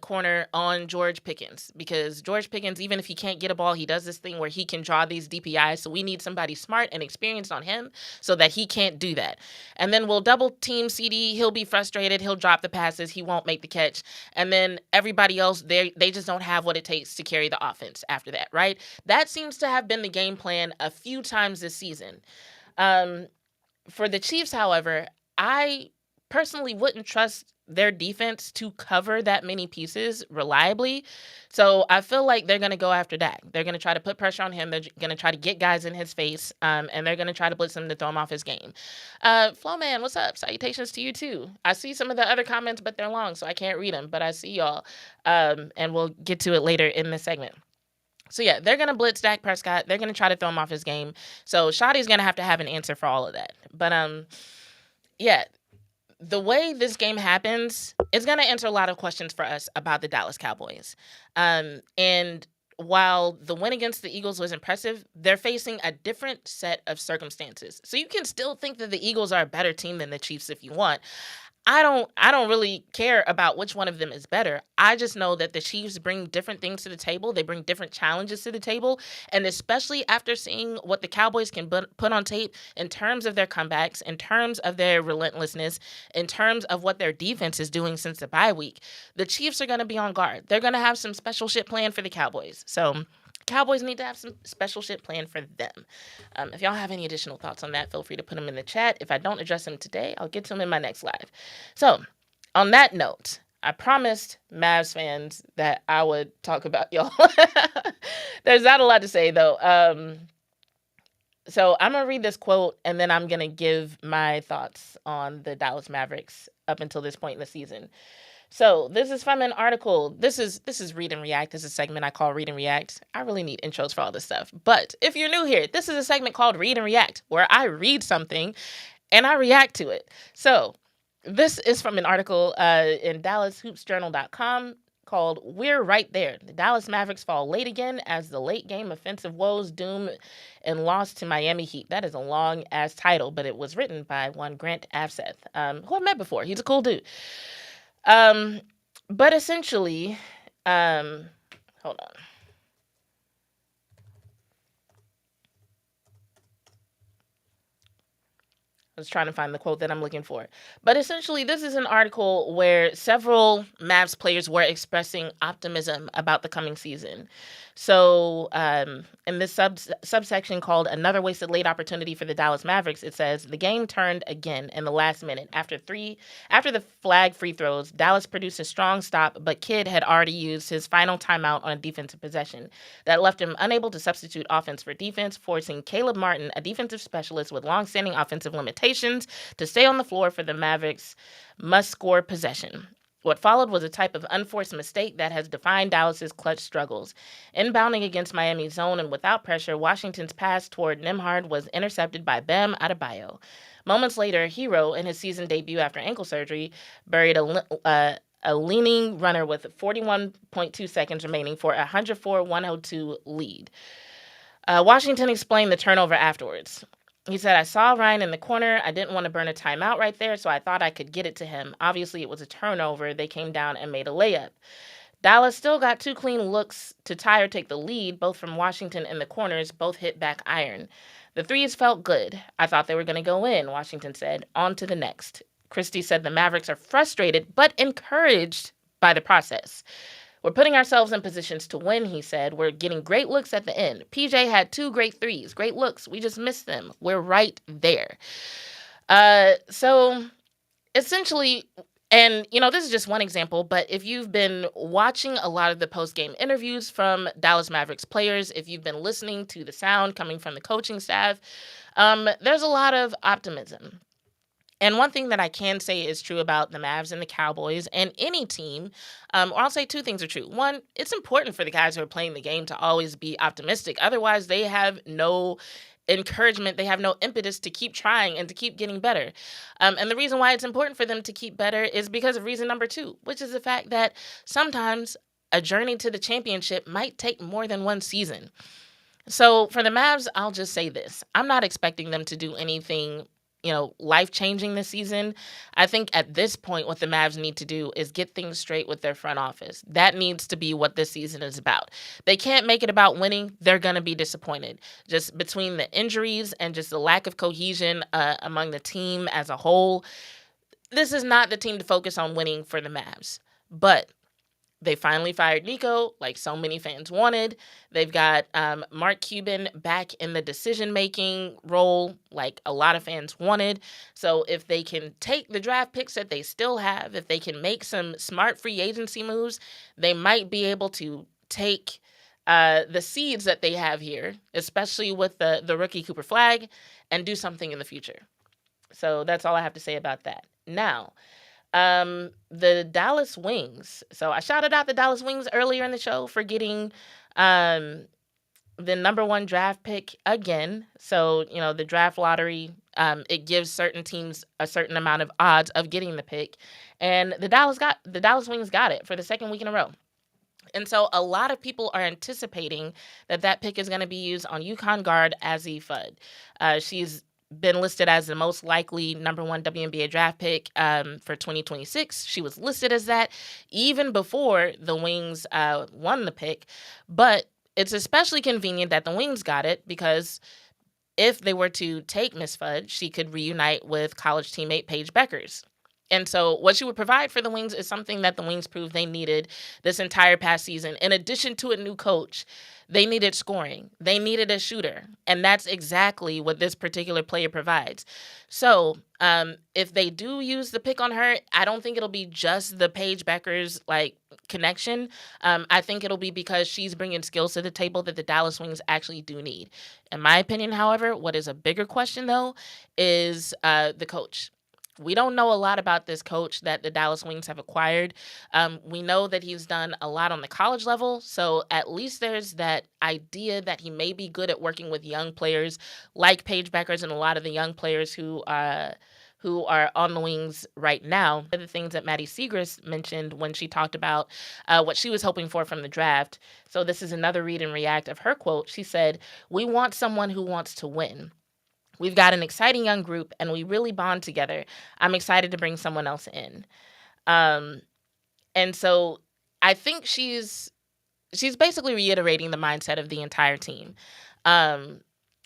corner on George Pickens, because George Pickens, even if he can't get a ball, he does this thing where he can draw these DPIs. So we need somebody smart and experienced on him so that he can't do that. And then we'll double team CD. He'll be frustrated. He'll drop the passes. He won't make the catch. And then everybody else, they just don't have what it takes to carry the offense after that, right? That seems to have been the game plan a few times this season. For the Chiefs, however, I personally wouldn't trust their defense to cover that many pieces reliably. So I feel like they're going to go after Dak. They're going to try to put pressure on him. They're going to try to get guys in his face, and they're going to try to blitz him to throw him off his game. Flowman, what's up? Salutations to you too. I see some of the other comments, but they're long, so I can't read them, but I see y'all. And we'll get to it later in this segment. So yeah, they're going to blitz Dak Prescott. They're going to try to throw him off his game. So Shoddy's going to have an answer for all of that. But yeah, the way this game happens is going to answer a lot of questions for us about the Dallas Cowboys. And while the win against the Eagles was impressive, they're facing a different set of circumstances. So you can still think that the Eagles are a better team than the Chiefs if you want. I don't really care about which one of them is better. I just know that the Chiefs bring different things to the table. They bring different challenges to the table, and especially after seeing what the Cowboys can put on tape in terms of their comebacks, in terms of their relentlessness, in terms of what their defense is doing since the bye week, the Chiefs are going to be on guard. They're going to have some special shit planned for the Cowboys. So Cowboys need to have some special shit planned for them. If y'all have any additional thoughts on that, feel free to put them in the chat. If I don't address them today, I'll get to them in my next live. So, on that note, I promised Mavs fans that I would talk about y'all. There's not a lot to say, though. So, I'm going to read this quote, and then I'm going to give my thoughts on the Dallas Mavericks up until this point in the season. So this is from an article. This is Read and React. This is a segment I call Read and React. I really need intros for all this stuff. But if you're new here, this is a segment called Read and React, where I read something and I react to it. So this is from an article in DallasHoopsJournal.com called We're Right There. The Dallas Mavericks fall late again as the late game offensive woes doom and loss to Miami Heat. That is a long-ass title, but it was written by one Grant Afseth, who I met before. He's a cool dude. But essentially, hold on. I was trying to find the quote that I'm looking for. But essentially, this is an article where several Mavs players were expressing optimism about the coming season. So in this subsection called Another Wasted Late Opportunity for the Dallas Mavericks, it says, the game turned again in the last minute. After the flag free throws, Dallas produced a strong stop, but Kidd had already used his final timeout on a defensive possession. That left him unable to substitute offense for defense, forcing Caleb Martin, a defensive specialist with long-standing offensive limitations, to stay on the floor for the Mavericks' must-score possession. What followed was a type of unforced mistake that has defined Dallas's clutch struggles. Inbounding against Miami's zone and without pressure, Washington's pass toward Nembhard was intercepted by Bam Adebayo. Moments later, Hero, in his season debut after ankle surgery, buried a leaning runner with 41.2 seconds remaining for a 104-102 lead. Washington explained the turnover afterwards. He said, I saw Ryan in the corner. I didn't want to burn a timeout right there, so I thought I could get it to him. Obviously, it was a turnover. They came down and made a layup. Dallas still got two clean looks to tie or take the lead, both from Washington and the corners, both hit back iron. The threes felt good. I thought they were going to go in, Washington said. On to the next. Christie said the Mavericks are frustrated, but encouraged by the process. We're putting ourselves in positions to win, he said. We're getting great looks at the end. PJ had two great threes, great looks. We just missed them. We're right there. So essentially, and, this is just one example, but if you've been watching a lot of the post-game interviews from Dallas Mavericks players, if you've been listening to the sound coming from the coaching staff, there's a lot of optimism. And one thing that I can say is true about the Mavs and the Cowboys and any team, or I'll say two things are true. One, it's important for the guys who are playing the game to always be optimistic. Otherwise, they have no encouragement. They have no impetus to keep trying and to keep getting better. And the reason why it's important for them to keep better is because of reason number two, which is the fact that sometimes a journey to the championship might take more than one season. So for the Mavs, I'll just say this. I'm not expecting them to do anything life-changing this season. I think at this point, what the Mavs need to do is get things straight with their front office. That needs to be what this season is about. They can't make it about winning. They're going to be disappointed. Just between the injuries and just the lack of cohesion among the team as a whole, this is not the team to focus on winning for the Mavs. But they finally fired Nico, like so many fans wanted. They've got Mark Cuban back in the decision-making role, like a lot of fans wanted. So if they can take the draft picks that they still have, if they can make some smart free agency moves, they might be able to take the seeds that they have here, especially with the rookie Cooper Flag, and do something in the future. So that's all I have to say about that. Now, the Dallas Wings. So I shouted out the Dallas Wings earlier in the show for getting the number one draft pick again. So, the draft lottery, it gives certain teams a certain amount of odds of getting the pick. And the Dallas Wings got it for the second week in a row. And so a lot of people are anticipating that pick is going to be used on UConn guard Azzi Fudd. She's been listed as the most likely number one WNBA draft pick for 2026. She was listed as that even before the Wings won the pick. But it's especially convenient that the Wings got it because if they were to take Miss Fudd, she could reunite with college teammate Paige Beckers. And so what she would provide for the Wings is something that the Wings proved they needed this entire past season. In addition to a new coach, they needed scoring. They needed a shooter. And that's exactly what this particular player provides. So if they do use the pick on her, I don't think it'll be just the Paige Beckers connection. I think it'll be because she's bringing skills to the table that the Dallas Wings actually do need. In my opinion, however, what is a bigger question, though, is the coach. We don't know a lot about this coach that the Dallas Wings have acquired. We know that he's done a lot on the college level, so at least there's that idea that he may be good at working with young players like Paige Beckers and a lot of the young players who are on the Wings right now. One of the things that Maddie Segrist mentioned when she talked about what she was hoping for from the draft. So this is another read and react of her quote. She said, "We want someone who wants to win. We've got an exciting young group, and we really bond together. I'm excited to bring someone else in." And so I think she's basically reiterating the mindset of the entire team.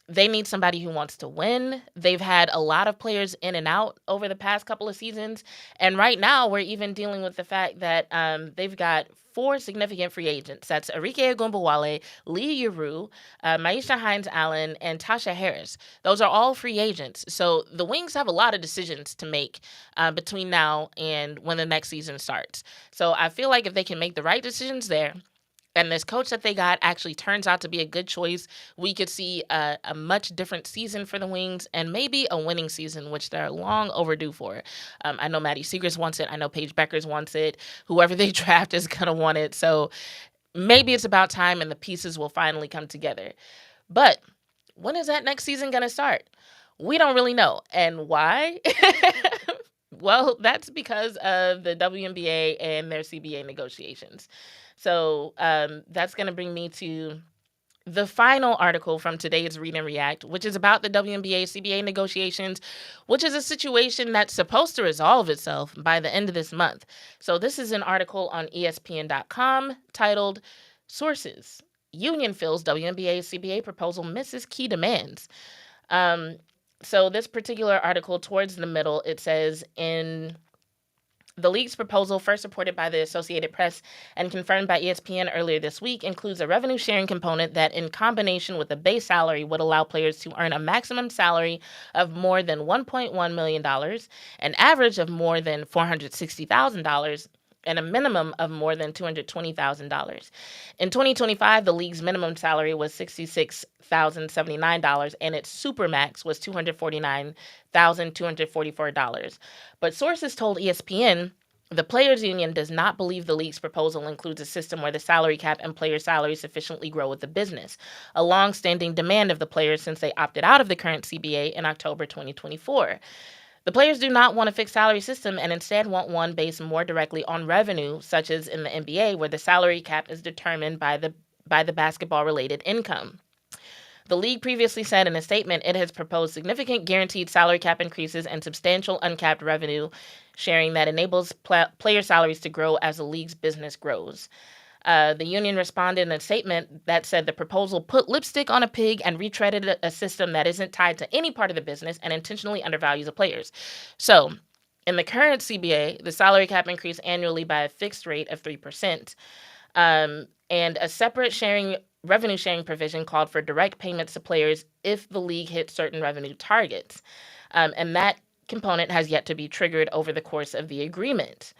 They need somebody who wants to win. They've had a lot of players in and out over the past couple of seasons. And right now, we're even dealing with the fact that they've got 4 significant free agents. That's Arike Ogunbowale, Lee Yuru, Maisha Hines-Allen, and Tasha Harris. Those are all free agents. So the Wings have a lot of decisions to make between now and when the next season starts. So I feel like if they can make the right decisions there, and this coach that they got actually turns out to be a good choice, we could see a much different season for the Wings and maybe a winning season, which they're long overdue for. I know Maddie Segrist wants it. I know Paige Beckers wants it. Whoever they draft is going to want it. So maybe it's about time and the pieces will finally come together. But when is that next season going to start? We don't really know. And why? Well, that's because of the WNBA and their CBA negotiations. So that's going to bring me to the final article from today's Read and React, which is about the WNBA CBA negotiations, which is a situation that's supposed to resolve itself by the end of this month. So this is an article on ESPN.com titled "Sources: Union Feels WNBA CBA Proposal Misses Key Demands." So this particular article, towards the middle, it says, in the league's proposal, first reported by the Associated Press and confirmed by ESPN earlier this week, includes a revenue-sharing component that, in combination with a base salary, would allow players to earn a maximum salary of more than $1.1 million, an average of more than $460,000, and a minimum of more than $220,000. In 2025, the league's minimum salary was $66,079, and its supermax was $249,244. But sources told ESPN the Players Union does not believe the league's proposal includes a system where the salary cap and player salaries sufficiently grow with the business, a long-standing demand of the players since they opted out of the current CBA in October 2024. The players do not want a fixed salary system and instead want one based more directly on revenue, such as in the NBA, where the salary cap is determined by the basketball-related income. The league previously said in a statement it has proposed significant guaranteed salary cap increases and substantial uncapped revenue sharing that enables player salaries to grow as the league's business grows. The union responded in a statement that said the proposal put lipstick on a pig and retreaded a system that isn't tied to any part of the business and intentionally undervalues the players. So, in the current CBA, the salary cap increased annually by a fixed rate of 3%, and a separate revenue sharing provision called for direct payments to players if the league hits certain revenue targets. And that component has yet to be triggered over the course of the agreement.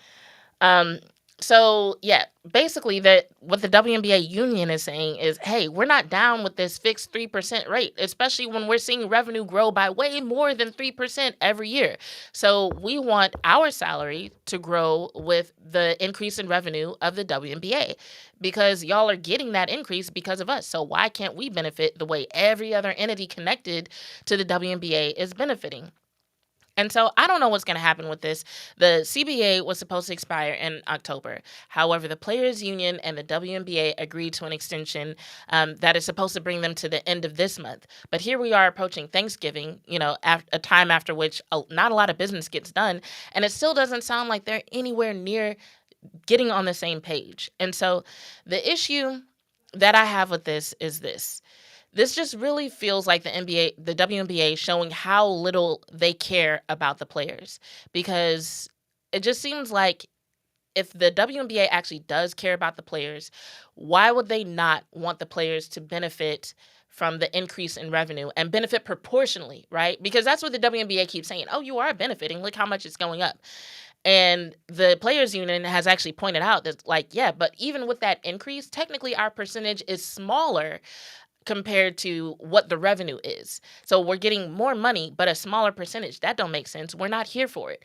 So, yeah, basically what the WNBA union is saying is, hey, we're not down with this fixed 3% rate, especially when we're seeing revenue grow by way more than 3% every year. So we want our salary to grow with the increase in revenue of the WNBA because y'all are getting that increase because of us. So why can't we benefit the way every other entity connected to the WNBA is benefiting? And so I don't know what's going to happen with this. The CBA was supposed to expire in October. However, the Players Union and the WNBA agreed to an extension that is supposed to bring them to the end of this month. But here we are approaching Thanksgiving, a time after which not a lot of business gets done. And it still doesn't sound like they're anywhere near getting on the same page. And so the issue that I have with this is this. This just really feels like the WNBA showing how little they care about the players, because it just seems like if the WNBA actually does care about the players, why would they not want the players to benefit from the increase in revenue and benefit proportionally, right? Because that's what the WNBA keeps saying. Oh, you are benefiting. Look how much it's going up. And the players union has actually pointed out that, yeah, but even with that increase, technically our percentage is smaller compared to what the revenue is. So we're getting more money, but a smaller percentage. That don't make sense. We're not here for it.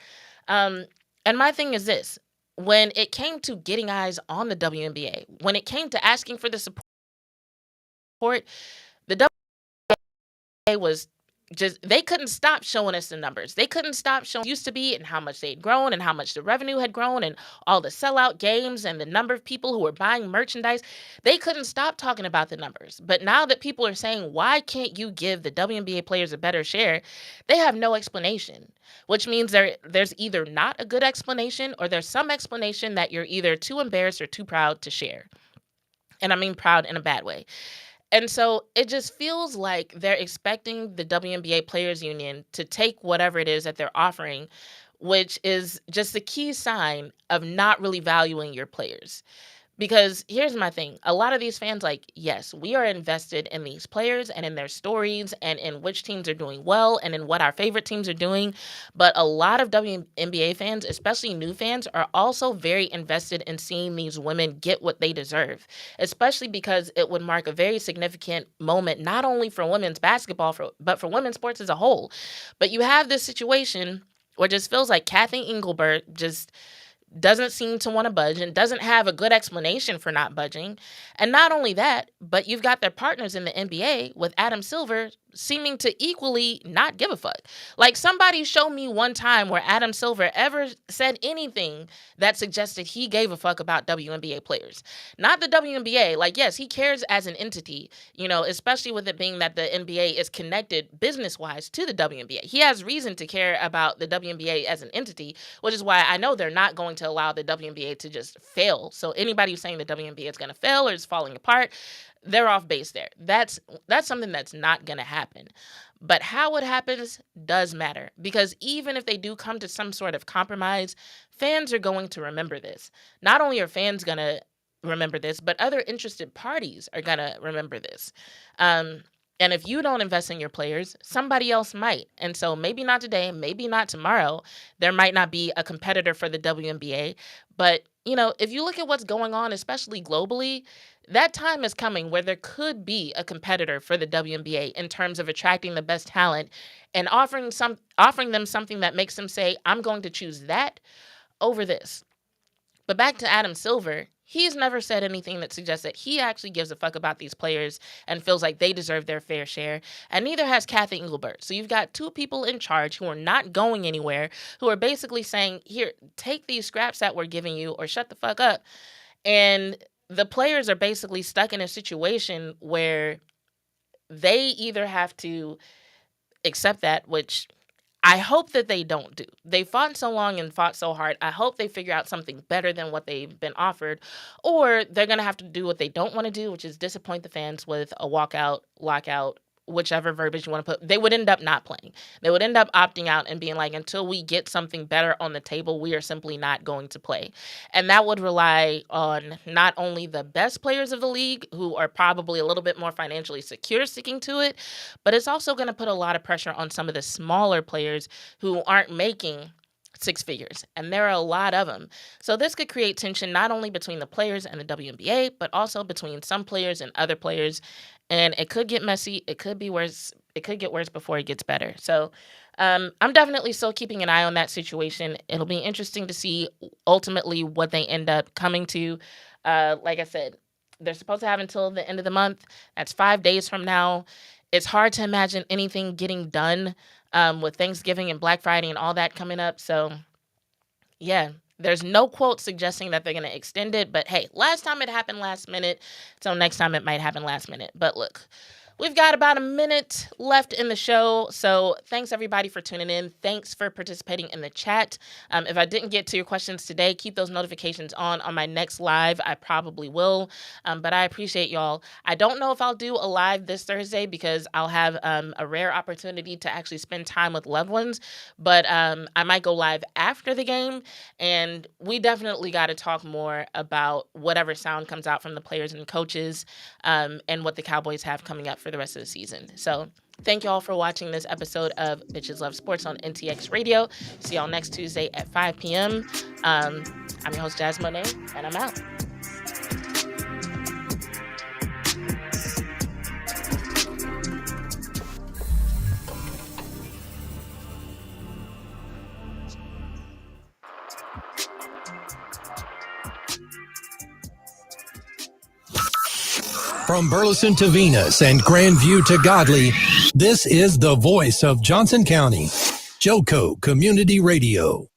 And my thing is this. When it came to getting eyes on the WNBA, when it came to asking for the support, the WNBA was just, they couldn't stop showing us the numbers. They couldn't stop showing used to be and how much they'd grown and how much the revenue had grown and all the sellout games and the number of people who were buying merchandise. They couldn't stop talking about the numbers. But now that people are saying, why can't you give the WNBA players a better share? They have no explanation, which means there's either not a good explanation or there's some explanation that you're either too embarrassed or too proud to share. And I mean proud in a bad way. And so it just feels like they're expecting the WNBA Players Union to take whatever it is that they're offering, which is just the key sign of not really valuing your players. Because here's my thing. A lot of these fans, yes, we are invested in these players and in their stories and in which teams are doing well and in what our favorite teams are doing. But a lot of WNBA fans, especially new fans, are also very invested in seeing these women get what they deserve, especially because it would mark a very significant moment, not only for women's basketball, but for women's sports as a whole. But you have this situation where it just feels like Kathy Engelbert just doesn't seem to want to budge and doesn't have a good explanation for not budging. And not only that, but you've got their partners in the NBA with Adam Silver seeming to equally not give a fuck. Somebody show me one time where Adam Silver ever said anything that suggested he gave a fuck about WNBA players. Not the WNBA. Yes, he cares as an entity, especially with it being that the NBA is connected business-wise to the WNBA. He has reason to care about the WNBA as an entity, which is why I know they're not going to allow the WNBA to just fail. So anybody who's saying the WNBA is going to fail or is falling apart, they're off base there. That's something that's not going to happen. But how it happens does matter, because even if they do come to some sort of compromise, fans are going to remember this. Not only are fans going to remember this, but other interested parties are going to remember this. And if you don't invest in your players, somebody else might. And so maybe not today, maybe not tomorrow, there might not be a competitor for the WNBA. But, if you look at what's going on, especially globally, that time is coming where there could be a competitor for the WNBA in terms of attracting the best talent and offering them something that makes them say, I'm going to choose that over this. But back to Adam Silver, he's never said anything that suggests that he actually gives a fuck about these players and feels like they deserve their fair share. And neither has Kathy Engelbert. So you've got two people in charge who are not going anywhere, who are basically saying, here, take these scraps that we're giving you or shut the fuck up. And the players are basically stuck in a situation where they either have to accept that, which I hope that they don't do. They fought so long and fought so hard. I hope they figure out something better than what they've been offered, or they're going to have to do what they don't want to do, which is disappoint the fans with a walkout, lockout, whichever verbiage you want to put. They would end up not playing. They would end up opting out and being like, until we get something better on the table, we are simply not going to play. And that would rely on not only the best players of the league, who are probably a little bit more financially secure sticking to it, but it's also going to put a lot of pressure on some of the smaller players who aren't making six figures, and there are a lot of them. So this could create tension not only between the players and the WNBA, but also between some players and other players. And it could get messy. It could be worse. It could get worse before it gets better. So I'm definitely still keeping an eye on that situation. It'll be interesting to see ultimately what they end up coming to. Like I said, they're supposed to have until the end of the month. That's 5 days from now. it's hard to imagine anything getting done with Thanksgiving and Black Friday and all that coming up. So, yeah, there's no quote suggesting that they're going to extend it. But hey, last time it happened last minute. So next time it might happen last minute. But look, we've got about a minute left in the show. So thanks, everybody, for tuning in. Thanks for participating in the chat. If I didn't get to your questions today, keep those notifications on my next live. I probably will. But I appreciate y'all. I don't know if I'll do a live this Thursday because I'll have a rare opportunity to actually spend time with loved ones. But I might go live after the game. And we definitely got to talk more about whatever sound comes out from the players and coaches and what the Cowboys have coming up for the rest of the season. So thank you all for watching this episode of Bitches Love Sports on NTX Radio. See y'all next Tuesday at 5 p.m. I'm your host, Jazz Monet, and I'm out. From Burleson to Venus and Grandview to Godley, this is the voice of Johnson County, Joco Community Radio.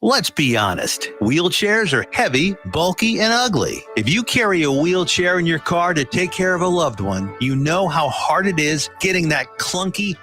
Let's be honest. Wheelchairs are heavy, bulky, and ugly. If you carry a wheelchair in your car to take care of a loved one, you know how hard it is getting that clunky